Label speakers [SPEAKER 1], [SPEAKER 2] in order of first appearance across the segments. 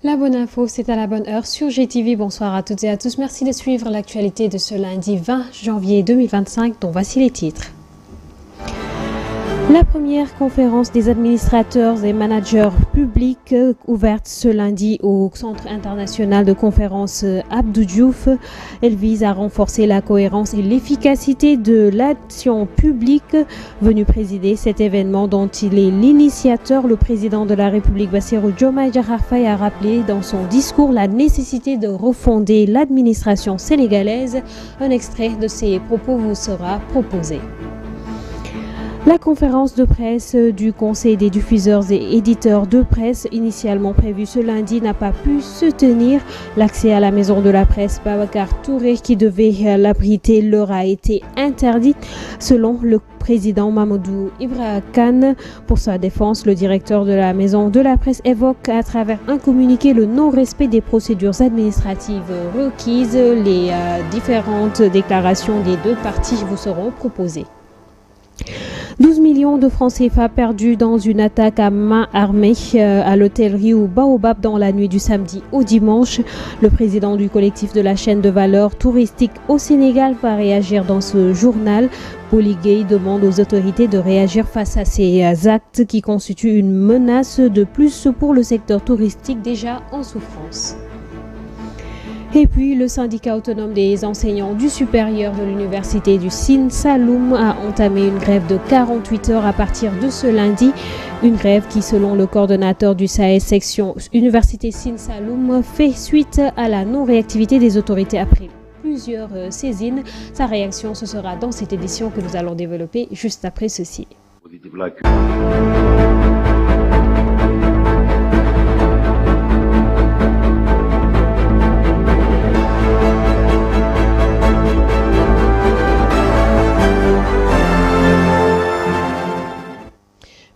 [SPEAKER 1] La bonne info, c'est à la bonne heure sur GTV. Bonsoir à toutes et à tous. Merci de suivre l'actualité de ce lundi 20 janvier 2025, dont voici les titres. La première conférence des administrateurs et managers publics ouverte ce lundi au Centre international de conférence Abdou Diouf. Elle vise à renforcer la cohérence et l'efficacité de l'action publique. Venu présider cet événement dont il est l'initiateur, le président de la République Bassirou Diomaye Diakhar Faye a rappelé dans son discours la nécessité de refonder l'administration sénégalaise. Un extrait de ses propos vous sera proposé. La conférence de presse du Conseil des diffuseurs et éditeurs de presse, initialement prévue ce lundi, n'a pas pu se tenir. L'accès à la maison de la presse Babacar Touré, qui devait l'abriter, leur a été interdit, selon le président Mamadou Ibra Kane. Pour sa défense, le directeur de la maison de la presse évoque à travers un communiqué le non-respect des procédures administratives requises. Les différentes déclarations des deux parties vous seront proposées. 12 millions de francs CFA perdus dans une attaque à main armée à l'hôtellerie ou Baobab dans la nuit du samedi au dimanche. Le président du collectif de la chaîne de valeur touristique au Sénégal va réagir dans ce journal. Boly Gueye demande aux autorités de réagir face à ces actes qui constituent une menace de plus pour le secteur touristique déjà en souffrance. Et puis, le syndicat autonome des enseignants du supérieur de l'université du Sine Saloum a entamé une grève de 48 heures à partir de ce lundi. Une grève qui, selon le coordonnateur du SAES section Université Sine Saloum, fait suite à la non-réactivité des autorités après plusieurs saisines. Sa réaction, ce sera dans cette édition que nous allons développer juste après ceci.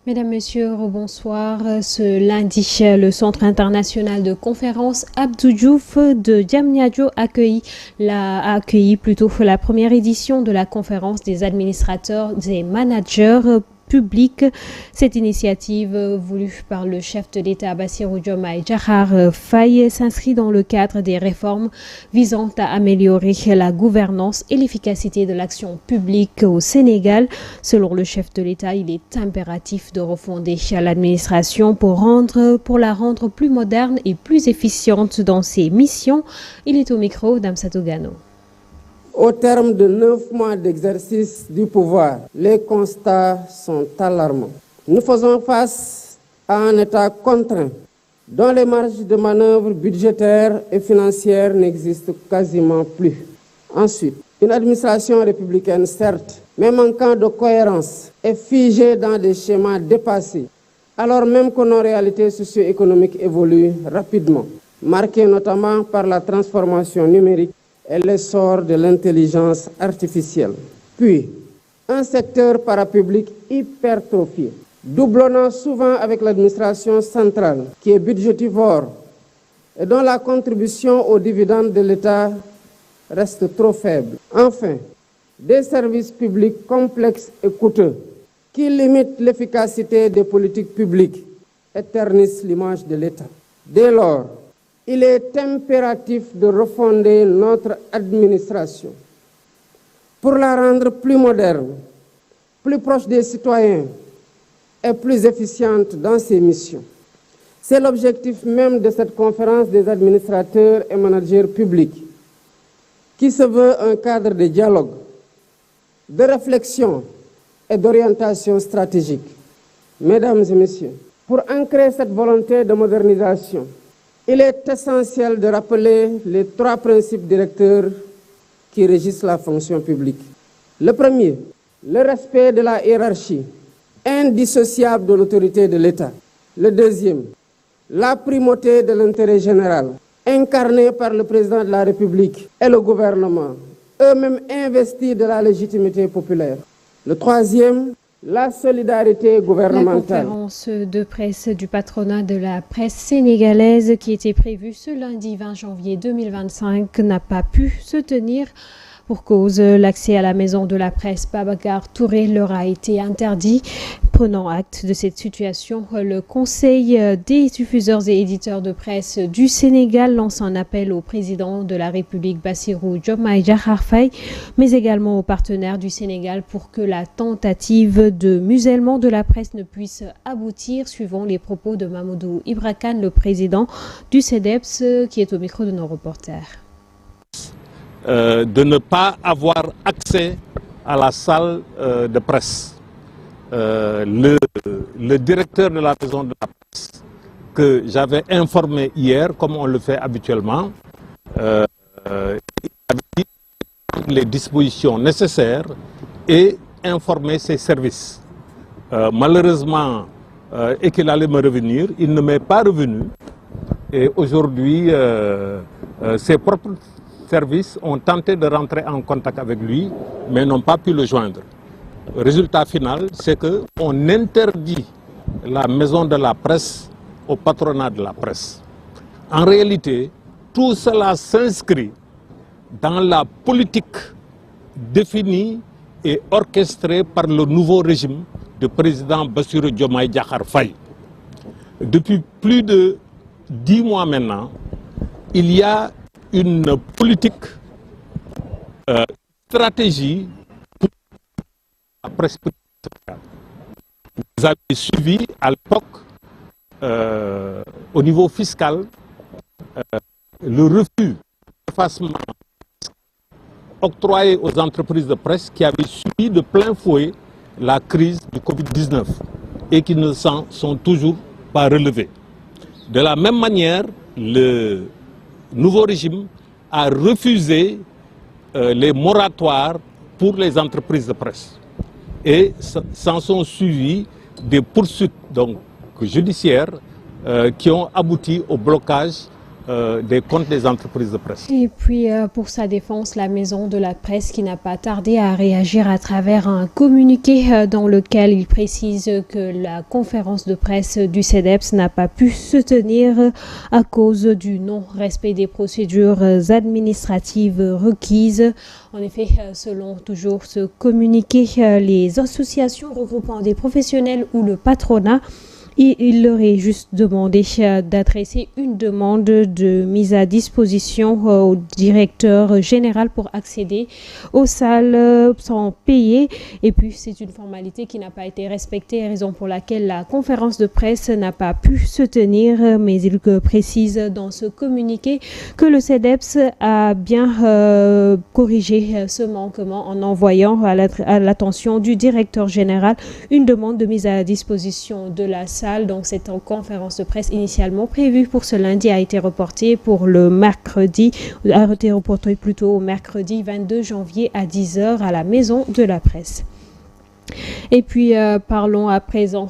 [SPEAKER 1] Mesdames, Messieurs, bonsoir. Ce lundi, le Centre international de conférence Abdou Diouf de Diamniadio a accueilli la première édition de la conférence des administrateurs et managers public. Cette initiative voulue par le chef de l'État Bassirou Diomaye Diakhar Faye s'inscrit dans le cadre des réformes visant à améliorer la gouvernance et l'efficacité de l'action publique au Sénégal. Selon le chef de l'État, il est impératif de refonder l'administration pour la rendre plus moderne et plus efficiente dans ses missions. Il est au micro d'Amsatou Gano.
[SPEAKER 2] Au terme de 9 mois d'exercice du pouvoir, les constats sont alarmants. Nous faisons face à un État contraint, dont les marges de manœuvre budgétaires et financières n'existent quasiment plus. Ensuite, une administration républicaine, certes, mais manquant de cohérence et figée dans des schémas dépassés, alors même que nos réalités socio-économiques évoluent rapidement, marquées notamment par la transformation numérique et l'essor de l'intelligence artificielle. Puis, un secteur parapublic hypertrophié, doublonnant souvent avec l'administration centrale, qui est budgétivore et dont la contribution aux dividendes de l'État reste trop faible. Enfin, des services publics complexes et coûteux qui limitent l'efficacité des politiques publiques et ternissent l'image de l'État. Dès lors, il est impératif de refonder notre administration pour la rendre plus moderne, plus proche des citoyens et plus efficiente dans ses missions. C'est l'objectif même de cette conférence des administrateurs et managers publics, qui se veut un cadre de dialogue, de réflexion et d'orientation stratégique. Mesdames et messieurs, pour ancrer cette volonté de modernisation, il est essentiel de rappeler les 3 principes directeurs qui régissent la fonction publique. Le premier, le respect de la hiérarchie, indissociable de l'autorité de l'État. Le deuxième, la primauté de l'intérêt général, incarné par le président de la République et le gouvernement, eux-mêmes investis de la légitimité populaire. Le troisième, la solidarité gouvernementale.
[SPEAKER 1] La conférence de presse du patronat de la presse sénégalaise qui était prévue ce lundi 20 janvier 2025 n'a pas pu se tenir. Pour cause, l'accès à la maison de la presse Babacar Touré leur a été interdit. Prenant acte de cette situation, le Conseil des diffuseurs et éditeurs de presse du Sénégal lance un appel au président de la République Bassirou Diomaye Diakhar Faye, mais également aux partenaires du Sénégal pour que la tentative de musellement de la presse ne puisse aboutir, suivant les propos de Mamadou Ibra Kane, le président du CEDEPS, qui est au micro de nos reporters.
[SPEAKER 3] De ne pas avoir accès à la salle de presse. Le directeur de la maison de la presse, que j'avais informé hier, comme on le fait habituellement, il avait dit les dispositions nécessaires et informer ses services. Malheureusement, et qu'il allait me revenir, il ne m'est pas revenu. Et aujourd'hui, ses propres services ont tenté de rentrer en contact avec lui, mais n'ont pas pu le joindre. Le résultat final, c'est qu'on interdit la maison de la presse au patronat de la presse. En réalité, tout cela s'inscrit dans la politique définie et orchestrée par le nouveau régime du président Bassirou Diomaye Diakhar Faye. Depuis plus de 10 mois maintenant, il y a une politique, stratégie pour la presse. Vous avez suivi à l'époque, au niveau fiscal, le refus d'effacement octroyé aux entreprises de presse qui avaient subi de plein fouet la crise du Covid-19 et qui ne s'en sont toujours pas relevés. De la même manière, le nouveau régime a refusé les moratoires pour les entreprises de presse. Et s'en sont suivis des poursuites judiciaires qui ont abouti au blocage des comptes des entreprises de presse.
[SPEAKER 1] Et puis, pour sa défense, la maison de la presse qui n'a pas tardé à réagir à travers un communiqué dans lequel il précise que la conférence de presse du CEDEPS n'a pas pu se tenir à cause du non-respect des procédures administratives requises. En effet, selon toujours ce communiqué, les associations regroupant des professionnels ou le patronat, il leur est juste demandé d'adresser une demande de mise à disposition au directeur général pour accéder aux salles sans payer. Et puis, c'est une formalité qui n'a pas été respectée, raison pour laquelle la conférence de presse n'a pas pu se tenir. Mais il précise dans ce communiqué que le CEDEPS a bien corrigé ce manquement en envoyant à l'attention du directeur général une demande de mise à disposition de la salle. Donc cette conférence de presse initialement prévue pour ce lundi a été reportée pour le mercredi, a été reportée plutôt au mercredi 22 janvier à 10h à la maison de la presse. Et puis parlons à présent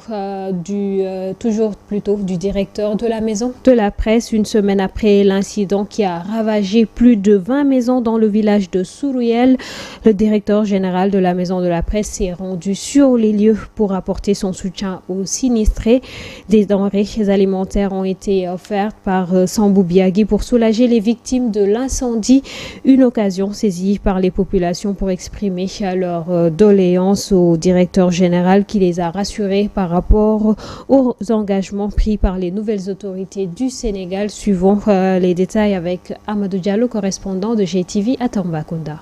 [SPEAKER 1] toujours plutôt du directeur de la maison de la presse. Une semaine après l'incident qui a ravagé plus de 20 maisons dans le village de Sourouyel, le directeur général de la maison de la presse s'est rendu sur les lieux pour apporter son soutien aux sinistrés. Des denrées alimentaires ont été offertes par Sambou Biagui pour soulager les victimes de l'incendie. Une occasion saisie par les populations pour exprimer leur doléance au directeur général qui les a rassurés par rapport aux engagements pris par les nouvelles autorités du Sénégal. Suivons les détails avec Amadou Diallo, correspondant de GTV à Tambacounda.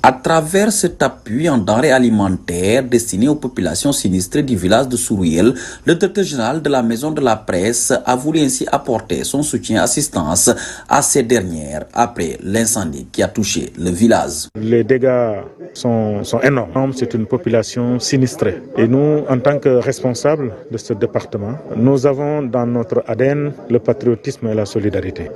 [SPEAKER 4] À travers cet appui en denrées alimentaires destiné aux populations sinistrées du village de Sourouyel, le directeur général de la maison de la presse a voulu ainsi apporter son soutien et assistance à ces dernières après l'incendie qui a touché le village.
[SPEAKER 5] Les dégâts sont énormes, c'est une population sinistrée. Et nous, en tant que responsables de ce département, nous avons dans notre ADN le patriotisme et la solidarité.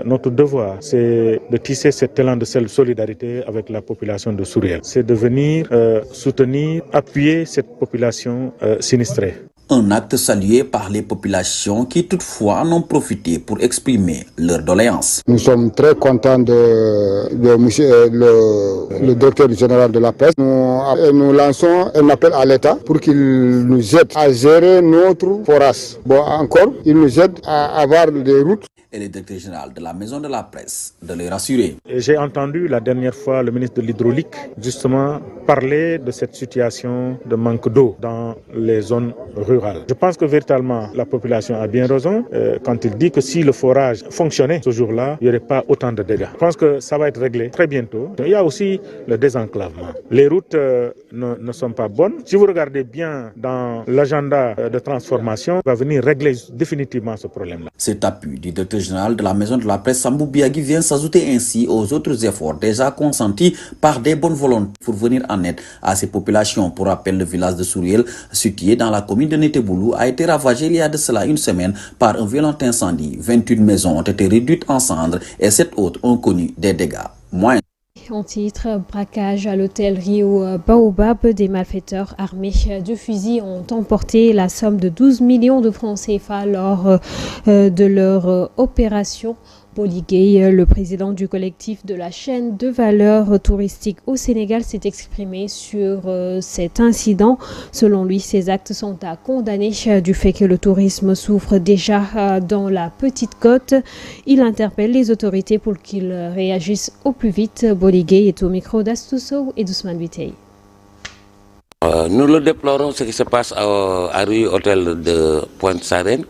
[SPEAKER 5] Notre devoir, c'est de tisser cet élan de solidarité avec la population de Sourouyel. C'est de venir soutenir, appuyer cette population sinistrée.
[SPEAKER 4] Un acte salué par les populations qui toutefois en ont profité pour exprimer leurs doléances.
[SPEAKER 6] Nous sommes très contents de monsieur le directeur général de la presse. Nous lançons un appel à l'État pour qu'il nous aide à gérer notre forage. Encore, il nous aide à avoir des routes.
[SPEAKER 4] Et le directeur général de la Maison de la Presse de les rassurer.
[SPEAKER 5] J'ai entendu la dernière fois le ministre de l'Hydraulique justement parler de cette situation de manque d'eau dans les zones rurales. Je pense que véritablement la population a bien raison quand il dit que si le forage fonctionnait ce jour-là, il n'y aurait pas autant de dégâts. Je pense que ça va être réglé très bientôt. Il y a aussi le désenclavement. Les routes ne sont pas bonnes. Si vous regardez bien dans l'agenda de transformation, il va venir régler définitivement ce problème-là.
[SPEAKER 4] Cet appui du directeur général de la Maison de la Presse, Sambou Biagui, vient s'ajouter ainsi aux autres efforts déjà consentis par des bonnes volontés pour venir en aide à ces populations. Pour rappel, le village de Souriel, situé dans la commune de Neteboulou, a été ravagé il y a de cela une semaine par un violent incendie. 21 maisons ont été réduites en cendres et 7 autres ont connu des dégâts moindres.
[SPEAKER 1] En titre, braquage à l'hôtel Rio Baobab, des malfaiteurs armés de fusils ont emporté la somme de 12 millions de francs CFA lors de leur opération. Boligué, le président du collectif de la chaîne de valeur touristique au Sénégal, s'est exprimé sur cet incident. Selon lui, ces actes sont à condamner du fait que le tourisme souffre déjà dans la Petite Côte. Il interpelle les autorités pour qu'ils réagissent au plus vite. Boligué est au micro d'Astousso et d'Ousmane Bitey.
[SPEAKER 7] Nous le déplorons, ce qui se passe à rue Hôtel de Pointe-Sarène.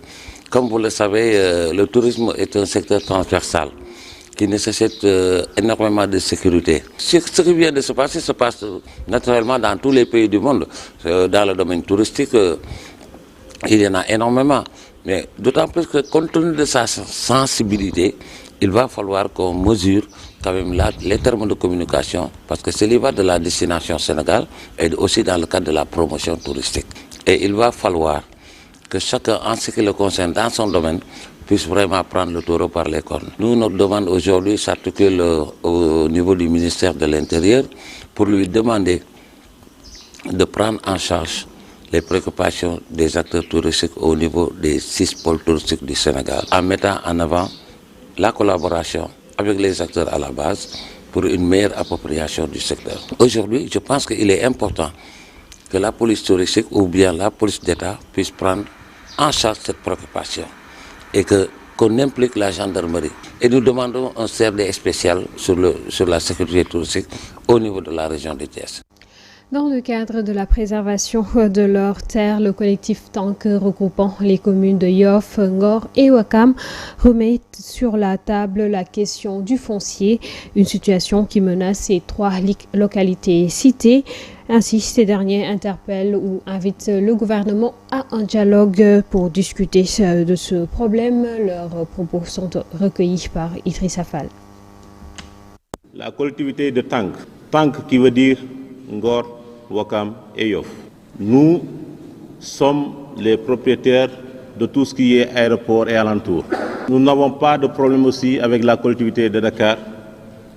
[SPEAKER 7] Comme vous le savez, le tourisme est un secteur transversal qui nécessite énormément de sécurité. Ce qui vient de se passe naturellement dans tous les pays du monde. Dans le domaine touristique, il y en a énormément. Mais d'autant plus que compte tenu de sa sensibilité, il va falloir qu'on mesure quand même les termes de communication, parce que c'est l'IVA de la destination Sénégal et aussi dans le cadre de la promotion touristique. Et il va falloir que chacun, en ce qui le concerne, dans son domaine, puisse vraiment prendre le taureau par les cornes. Nous, notre demande aujourd'hui s'articule au niveau du ministère de l'Intérieur pour lui demander de prendre en charge les préoccupations des acteurs touristiques au niveau des 6 pôles touristiques du Sénégal, en mettant en avant la collaboration avec les acteurs à la base pour une meilleure appropriation du secteur. Aujourd'hui, je pense qu'il est important que la police touristique ou bien la police d'État puisse prendre en charge cette préoccupation et qu'on implique la gendarmerie. Et nous demandons un CRD spécial sur la sécurité touristique au niveau de la région de Thiès.
[SPEAKER 1] Dans le cadre de la préservation de leurs terres, le collectif Tank regroupant les communes de Yoff, Ngor et Ouakam remet sur la table la question du foncier, une situation qui menace ces 3 localités citées. Ainsi, ces derniers interpellent ou invitent le gouvernement à un dialogue pour discuter de ce problème. Leurs propos sont recueillis par Idrissa Fall.
[SPEAKER 8] La collectivité de Tank, Tank qui veut dire Ngor, Ouakam et Yoff. Nous sommes les propriétaires de tout ce qui est aéroport et alentour. Nous n'avons pas de problème aussi avec la collectivité de Dakar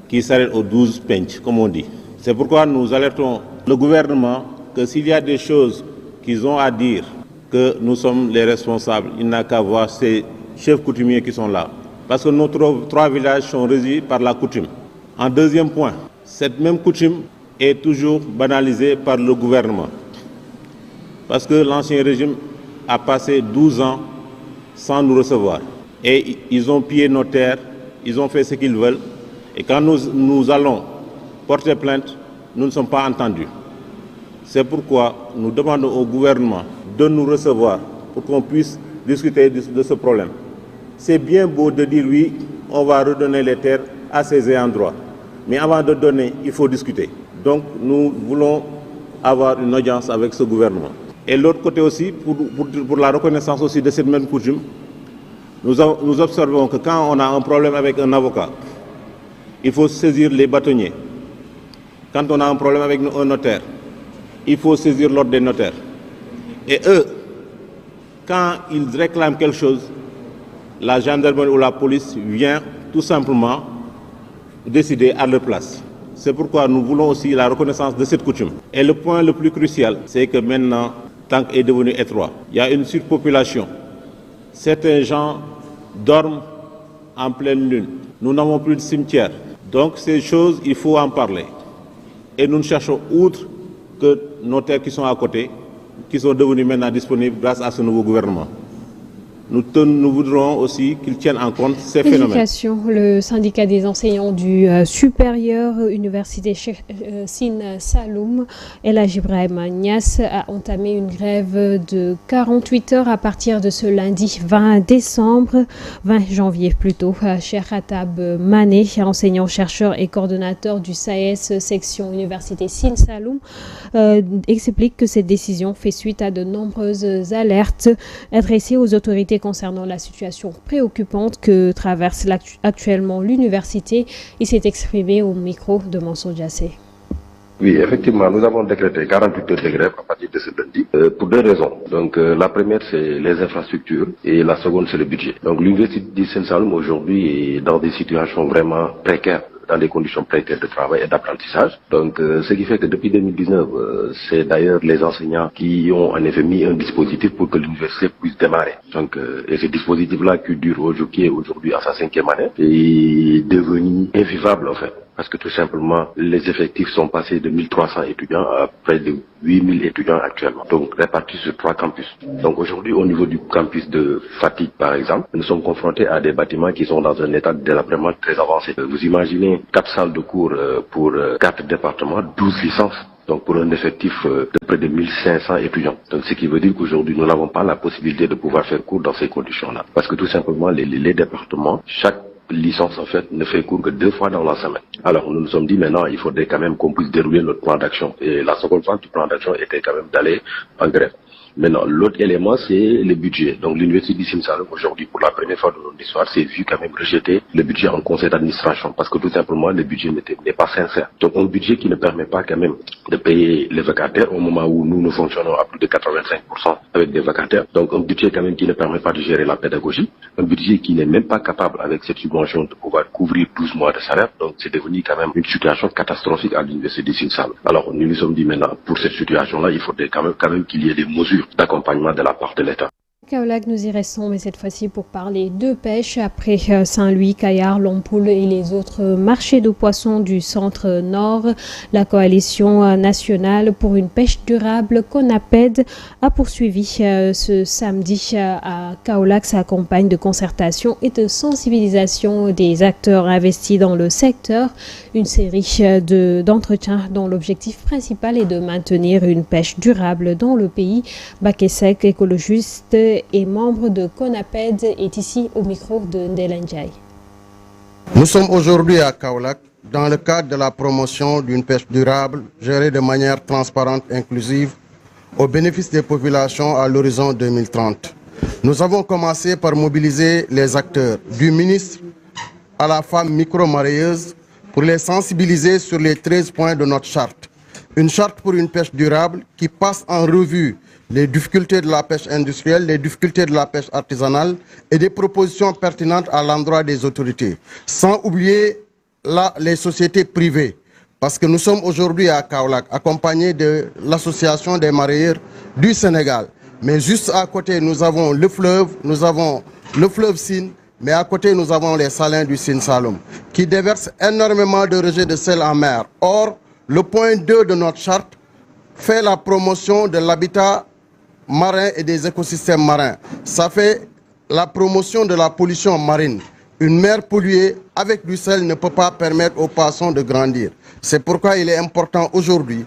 [SPEAKER 8] qui s'arrête aux 12 pench, comme on dit. C'est pourquoi nous alertons le gouvernement que s'il y a des choses qu'ils ont à dire, que nous sommes les responsables, il n'a qu'à voir ces chefs coutumiers qui sont là. Parce que nos 3 villages sont régis par la coutume. En deuxième point, cette même coutume est toujours banalisée par le gouvernement. Parce que l'ancien régime a passé 12 ans sans nous recevoir. Et ils ont pillé nos terres, ils ont fait ce qu'ils veulent. Et quand nous allons porter plainte, nous ne sommes pas entendus. C'est pourquoi nous demandons au gouvernement de nous recevoir pour qu'on puisse discuter de ce problème. C'est bien beau de dire oui, on va redonner les terres à ces ayants droit. Mais avant de donner, il faut discuter. Donc nous voulons avoir une audience avec ce gouvernement. Et l'autre côté aussi, pour la reconnaissance aussi de cette même coutume, nous observons que quand on a un problème avec un avocat, il faut saisir les bâtonniers. Quand on a un problème avec un notaire, il faut saisir l'ordre des notaires. Et eux, quand ils réclament quelque chose, la gendarmerie ou la police vient tout simplement décider à leur place. C'est pourquoi nous voulons aussi la reconnaissance de cette coutume. Et le point le plus crucial, c'est que maintenant, Tank est devenu étroit. Il y a une surpopulation. Certains gens dorment en pleine lune. Nous n'avons plus de cimetière. Donc ces choses, il faut en parler. Et nous ne cherchons outre que nos terres qui sont à côté, qui sont devenues maintenant disponibles grâce à ce nouveau gouvernement. Nous voudrons aussi qu'ils tiennent en compte ces phénomènes.
[SPEAKER 1] Éducation, le syndicat des enseignants du supérieur université Sine Saloum, El Hadji Ibrahima Niass, a entamé une grève de 48 heures à partir de ce lundi 20 janvier plutôt. Cheikh Atab Mané, enseignant-chercheur et coordonnateur du SAES section université Sine Saloum, explique que cette décision fait suite à de nombreuses alertes adressées aux autorités concernant la situation préoccupante que traverse actuellement l'université. Il s'est exprimé au micro de Mansour Diassé.
[SPEAKER 9] Oui, effectivement, nous avons décrété 48 heures de grève à partir de ce lundi pour deux raisons. Donc la première, c'est les infrastructures et la seconde, c'est le budget. Donc l'université du Sine Saloum aujourd'hui est dans des situations vraiment précaires, dans des conditions précaires de travail et d'apprentissage. Donc ce qui fait que depuis 2019, c'est d'ailleurs les enseignants qui ont en effet mis un dispositif pour que l'université puisse démarrer. Donc et ce dispositif-là qui est aujourd'hui à sa 5e année est devenu invivable en fait. Parce que tout simplement, les effectifs sont passés de 1300 étudiants à près de 8000 étudiants actuellement, donc répartis sur 3 campus. Donc aujourd'hui, au niveau du campus de Fatick, par exemple, nous sommes confrontés à des bâtiments qui sont dans un état de délabrement très avancé. Vous imaginez 4 salles de cours pour 4 départements, 12 licences. Donc pour un effectif de près de 1500 étudiants. Donc ce qui veut dire qu'aujourd'hui, nous n'avons pas la possibilité de pouvoir faire cours dans ces conditions-là. Parce que tout simplement, les départements, chaque licence en fait ne fait cours que 2 fois dans la semaine. Alors nous nous sommes dit maintenant il faudrait quand même qu'on puisse dérouler notre plan d'action. Et la seconde phase du plan d'action était quand même d'aller en grève. Maintenant, l'autre élément, c'est le budget. Donc, l'université du Sine Saloum, aujourd'hui, pour la première fois de notre histoire, s'est vu quand même rejeter le budget en conseil d'administration. Parce que tout simplement, le budget n'est pas sincère. Donc, un budget qui ne permet pas quand même de payer les vacataires au moment où nous fonctionnons à plus de 85% avec des vacataires. Donc, un budget quand même qui ne permet pas de gérer la pédagogie. Un budget qui n'est même pas capable, avec cette subvention, de pouvoir couvrir 12 mois de salaire. Donc, c'est devenu quand même une situation catastrophique à l'université du Sine Saloum. Alors, nous nous sommes dit maintenant, pour cette situation-là, il faudrait quand même qu'il y ait des mesures d'accompagnement de la part de l'État.
[SPEAKER 1] Kaolack, nous y restons, mais cette fois-ci pour parler de pêche. Après Saint-Louis, Kayar, Lompoul et les autres marchés de poissons du centre-nord, la coalition nationale pour une pêche durable, CONAPED, a poursuivi ce samedi à Kaolack sa campagne de concertation et de sensibilisation des acteurs investis dans le secteur. Une série d'entretiens dont l'objectif principal est de maintenir une pêche durable dans le pays. Bakesek, écologiste et membre de CONAPED, est ici au micro de Ndelenjay.
[SPEAKER 10] Nous sommes aujourd'hui à Kaolack dans le cadre de la promotion d'une pêche durable gérée de manière transparente et inclusive au bénéfice des populations à l'horizon 2030. Nous avons commencé par mobiliser les acteurs, du ministre à la femme micro-marailleuse, pour les sensibiliser sur les 13 points de notre charte. Une charte pour une pêche durable qui passe en revue les difficultés de la pêche industrielle, les difficultés de la pêche artisanale et des propositions pertinentes à l'endroit des autorités. Sans oublier les sociétés privées, parce que nous sommes aujourd'hui à Kaolack, accompagnés de l'Association des marailleurs du Sénégal. Mais juste à côté, nous avons le fleuve Sine, mais à côté, nous avons les salins du Sine Saloum, qui déversent énormément de rejets de sel en mer. Or, le point 2 de notre charte fait la promotion de l'habitat marin et des écosystèmes marins. Ça fait la promotion de la pollution marine. Une mer polluée avec du sel ne peut pas permettre aux poissons de grandir. C'est pourquoi il est important aujourd'hui,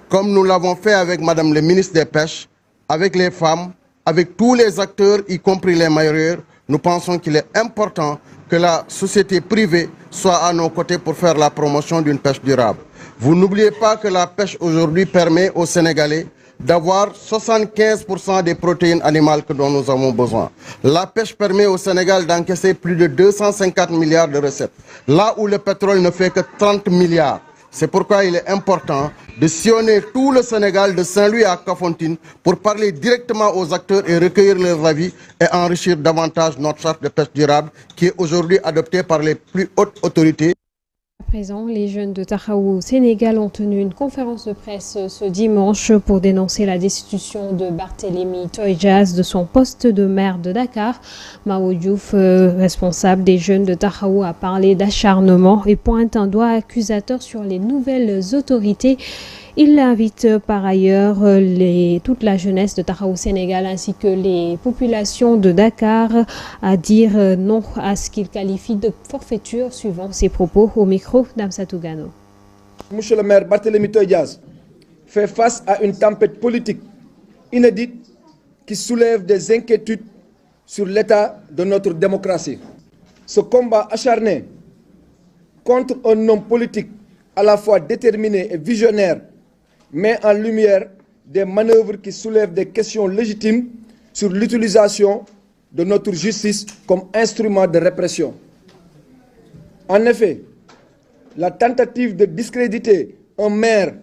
[SPEAKER 10] comme nous l'avons fait avec Madame le ministre des Pêches, avec les femmes, avec tous les acteurs, y compris les marailleurs, nous pensons qu'il est important que la société privée soit à nos côtés pour faire la promotion d'une pêche durable. Vous n'oubliez pas que la pêche aujourd'hui permet aux Sénégalais d'avoir 75% des protéines animales dont nous avons besoin. La pêche permet au Sénégal d'encaisser plus de 250 milliards de recettes, là où le pétrole ne fait que 30 milliards. C'est pourquoi il est important de sillonner tout le Sénégal de Saint-Louis à Kafountine pour parler directement aux acteurs et recueillir leurs avis et enrichir davantage notre charte de pêche durable qui est aujourd'hui adoptée par les plus hautes autorités.
[SPEAKER 1] présent, les jeunes de Taxawu Sénégal ont tenu une conférence de presse ce dimanche pour dénoncer la destitution de Barthélémy Toye Dias de son poste de maire de Dakar. Mao Diouf, responsable des jeunes de Taxawu, a parlé d'acharnement et pointe un doigt accusateur sur les nouvelles autorités. Il invite par ailleurs toute la jeunesse de Taxawu Sénégal ainsi que les populations de Dakar à dire non à ce qu'il qualifie de forfaiture, suivant ses propos au micro d'Amsatou Gano.
[SPEAKER 11] Monsieur le maire Barthélémy Toye Dias fait face à une tempête politique inédite qui soulève des inquiétudes sur l'état de notre démocratie. Ce combat acharné contre un homme politique à la fois déterminé et visionnaire met en lumière des manœuvres qui soulèvent des questions légitimes sur l'utilisation de notre justice comme instrument de répression. En effet, la tentative de discréditer un maire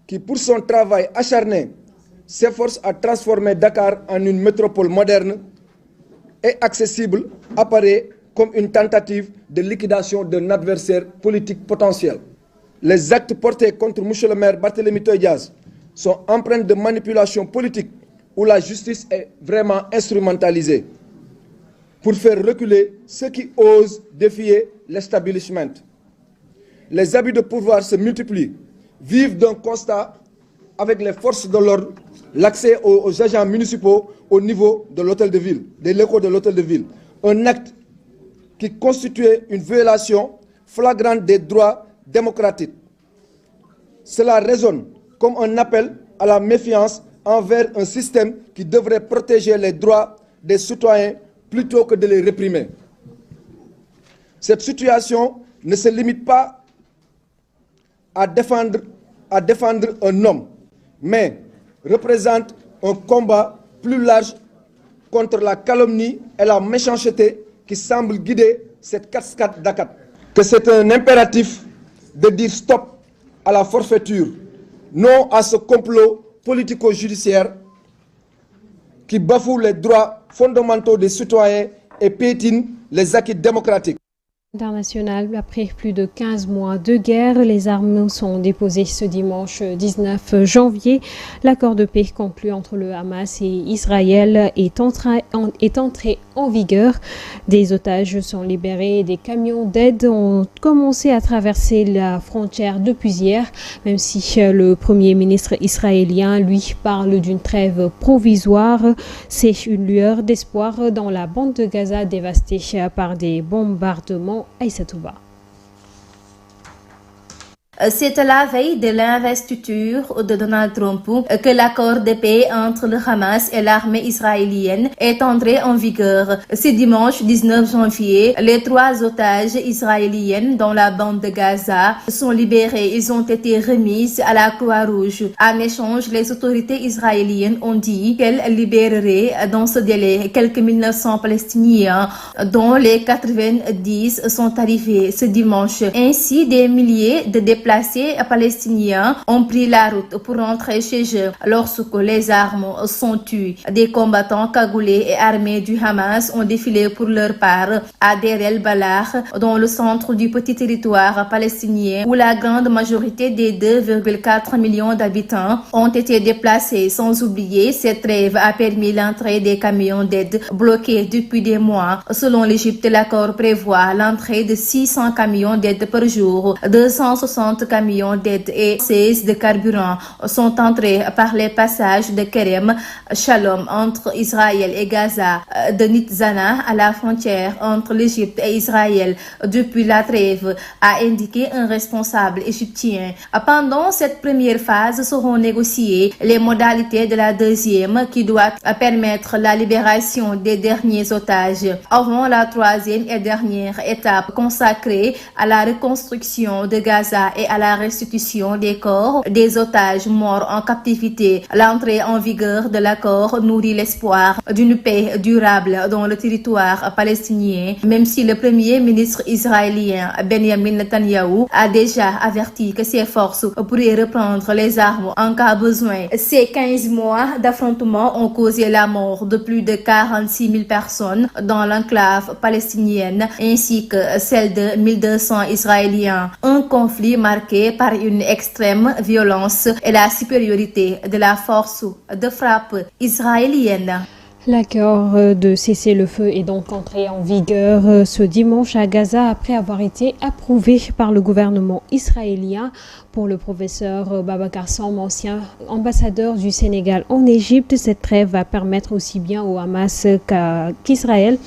[SPEAKER 11] qui, pour son travail acharné, s'efforce à transformer Dakar en une métropole moderne et accessible apparaît comme une tentative de liquidation d'un adversaire politique potentiel. Les actes portés contre M. le maire Barthélémy Toye Dias sont empreints de manipulation politique où la justice est vraiment instrumentalisée pour faire reculer ceux qui osent défier l'establishment. Les abus de pouvoir se multiplient, vivent d'un constat avec les forces de l'ordre, l'accès aux agents municipaux au niveau de l'hôtel de ville, des locaux de l'hôtel de ville. Un acte qui constituait une violation flagrante des droits démocratiques. Cela résonne comme un appel à la méfiance envers un système qui devrait protéger les droits des citoyens plutôt que de les réprimer. Cette situation ne se limite pas à défendre un homme, mais représente un combat plus large contre la calomnie et la méchanceté qui semble guider cette cascade d'Akat. Que c'est un impératif de dire stop à la forfaiture, non à ce complot politico-judiciaire qui bafoue les droits fondamentaux des citoyens et piétine les acquis démocratiques.
[SPEAKER 1] International, après plus de 15 mois de guerre, les armes sont déposées ce dimanche 19 janvier. L'accord de paix conclu entre le Hamas et Israël est entré en vigueur. Des otages sont libérés et des camions d'aide ont commencé à traverser la frontière depuis hier, même si le Premier ministre israélien, lui, parle d'une trêve provisoire. C'est une lueur d'espoir dans la bande de Gaza dévastée par des bombardements. Aïsatouba.
[SPEAKER 12] C'est à la veille de l'investiture de Donald Trump que l'accord de paix entre le Hamas et l'armée israélienne est entré en vigueur. Ce dimanche 19 janvier, les 3 otages israéliennes dans la bande de Gaza sont libérés. Ils ont été remis à la Croix-Rouge. En échange, les autorités israéliennes ont dit qu'elles libéreraient dans ce délai quelques 1900 Palestiniens, dont les 90 sont arrivés ce dimanche. Ainsi, des milliers de déplacés palestiniens ont pris la route pour rentrer chez eux lorsque les armes sont tues. Des combattants cagoulés et armés du Hamas ont défilé pour leur part à Deir el-Balah, dans le centre du petit territoire palestinien où la grande majorité des 2,4 millions d'habitants ont été déplacés. Sans oublier, cette trêve a permis l'entrée des camions d'aide bloqués depuis des mois. Selon l'Égypte, l'accord prévoit l'entrée de 600 camions d'aide par jour, 260 camions d'aide et 16 de carburant sont entrés par les passages de Kerem Shalom entre Israël et Gaza, de Nitzana à la frontière entre l'Égypte et Israël depuis la trêve, a indiqué un responsable égyptien. Pendant cette première phase seront négociées les modalités de la deuxième qui doit permettre la libération des derniers otages avant la troisième et dernière étape consacrée à la reconstruction de Gaza et à la restitution des corps des otages morts en captivité. L'entrée en vigueur de l'accord nourrit l'espoir d'une paix durable dans le territoire palestinien, même si le premier ministre israélien Benjamin Netanyahu a déjà averti que ses forces pourraient reprendre les armes en cas besoin. Ces 15 mois d'affrontements ont causé la mort de plus de 46 000 personnes dans l'enclave palestinienne ainsi que celle de 1200 Israéliens. Un conflit marqué par une extrême violence et la supériorité de la force de frappe israélienne.
[SPEAKER 1] L'accord de cessez-le-feu est donc entré en vigueur ce dimanche à Gaza après avoir été approuvé par le gouvernement israélien. Pour le professeur Babacar Samb, ancien ambassadeur du Sénégal en Égypte, cette trêve va permettre aussi bien au Hamas qu'Israël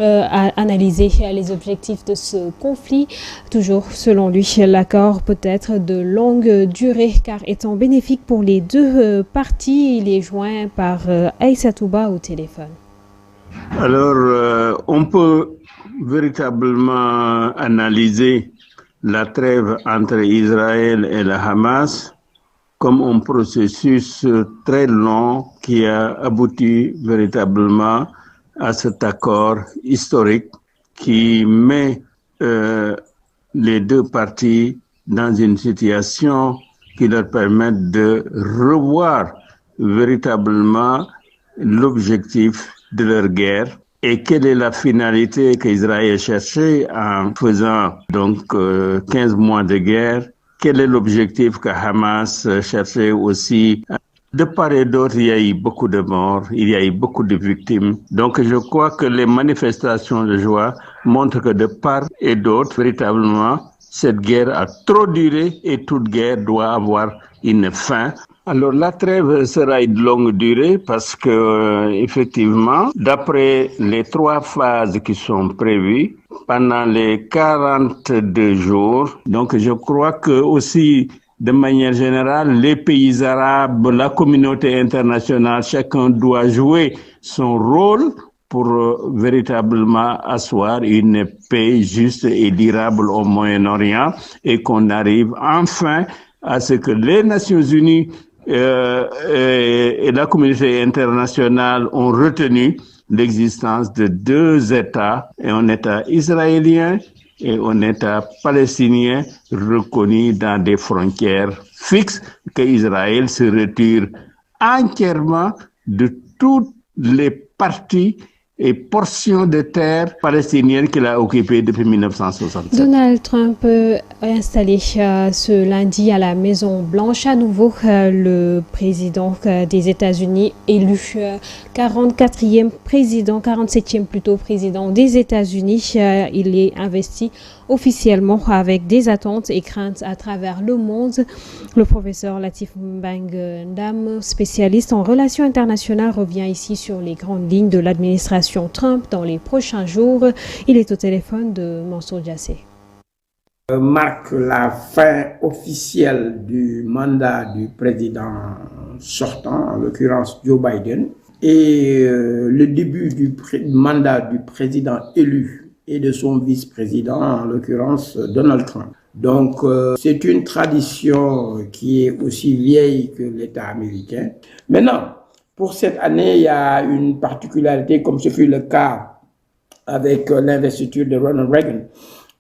[SPEAKER 1] à analyser les objectifs de ce conflit. Toujours selon lui, l'accord peut être de longue durée car étant bénéfique pour les deux parties. Il est joint par Aïssa Touba au téléphone.
[SPEAKER 13] Alors, on peut véritablement analyser la trêve entre Israël et le Hamas comme un processus très long qui a abouti véritablement à cet accord historique qui met les deux parties dans une situation qui leur permet de revoir véritablement l'objectif de leur guerre et quelle est la finalité qu'Israël cherchait en faisant donc 15 mois de guerre. Quel est l'objectif que Hamas cherchait aussi? De part et d'autre, il y a eu beaucoup de morts, il y a eu beaucoup de victimes. Donc je crois que les manifestations de joie montrent que de part et d'autre, véritablement, cette guerre a trop duré et toute guerre doit avoir une fin. Alors la trêve sera de longue durée parce que effectivement, d'après les 3 phases qui sont prévues, pendant les 42 jours, donc je crois que aussi de manière générale, les pays arabes, la communauté internationale, chacun doit jouer son rôle pour véritablement asseoir une paix juste et durable au Moyen-Orient et qu'on arrive enfin à ce que les Nations Unies et la communauté internationale ont retenu l'existence de 2 États, un État israélien et un État palestinien reconnu dans des frontières fixes, que Israël se retire entièrement de toutes les parties et portions de terre palestinienne qu'il a occupées depuis 1967.
[SPEAKER 1] Donald Trump installé ce lundi à la Maison Blanche à nouveau le président des États-Unis élu 47e président des États-Unis. Il est investi officiellement avec des attentes et craintes à travers le monde. Le professeur Latif Mbang-Ndam, spécialiste en relations internationales, revient ici sur les grandes lignes de l'administration Trump dans les prochains jours. Il est au téléphone de Mansour Diassé.
[SPEAKER 14] Marque la fin officielle du mandat du président sortant, en l'occurrence Joe Biden, et le début du mandat du président élu et de son vice-président, en l'occurrence Donald Trump. Donc, c'est une tradition qui est aussi vieille que l'État américain. Maintenant, pour cette année, il y a une particularité, comme ce fut le cas avec l'investiture de Ronald Reagan.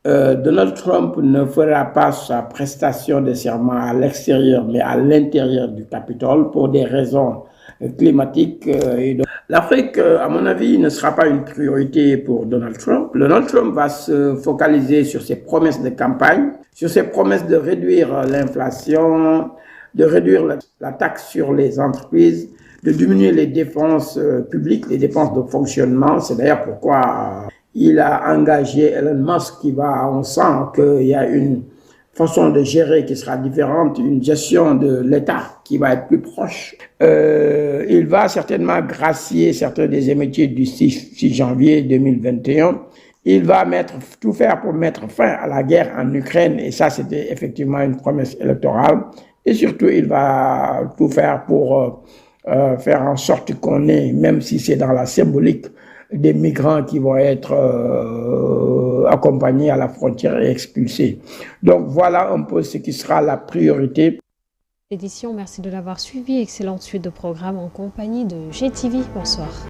[SPEAKER 14] Donald Trump ne fera pas sa prestation de serment à l'extérieur, mais à l'intérieur du Capitole pour des raisons climatiques. L'Afrique, à mon avis, ne sera pas une priorité pour Donald Trump. Donald Trump va se focaliser sur ses promesses de campagne, sur ses promesses de réduire l'inflation, de réduire la taxe sur les entreprises, de diminuer les dépenses publiques, les dépenses de fonctionnement. C'est d'ailleurs pourquoi il a engagé Elon Musk on sent qu'il y a une façon de gérer qui sera différente, une gestion de l'État qui va être plus proche. Il va certainement gracier certains des émeutiers du 6 janvier 2021. Il va tout faire pour mettre fin à la guerre en Ukraine, et ça c'était effectivement une promesse électorale. Et surtout, il va tout faire pour faire en sorte qu'on ait, même si c'est dans la symbolique, des migrants qui vont être accompagnés à la frontière et expulsés. Donc voilà un peu ce qui sera la priorité.
[SPEAKER 1] Édition, merci de l'avoir suivi. Excellente suite de programme en compagnie de GTV. Bonsoir.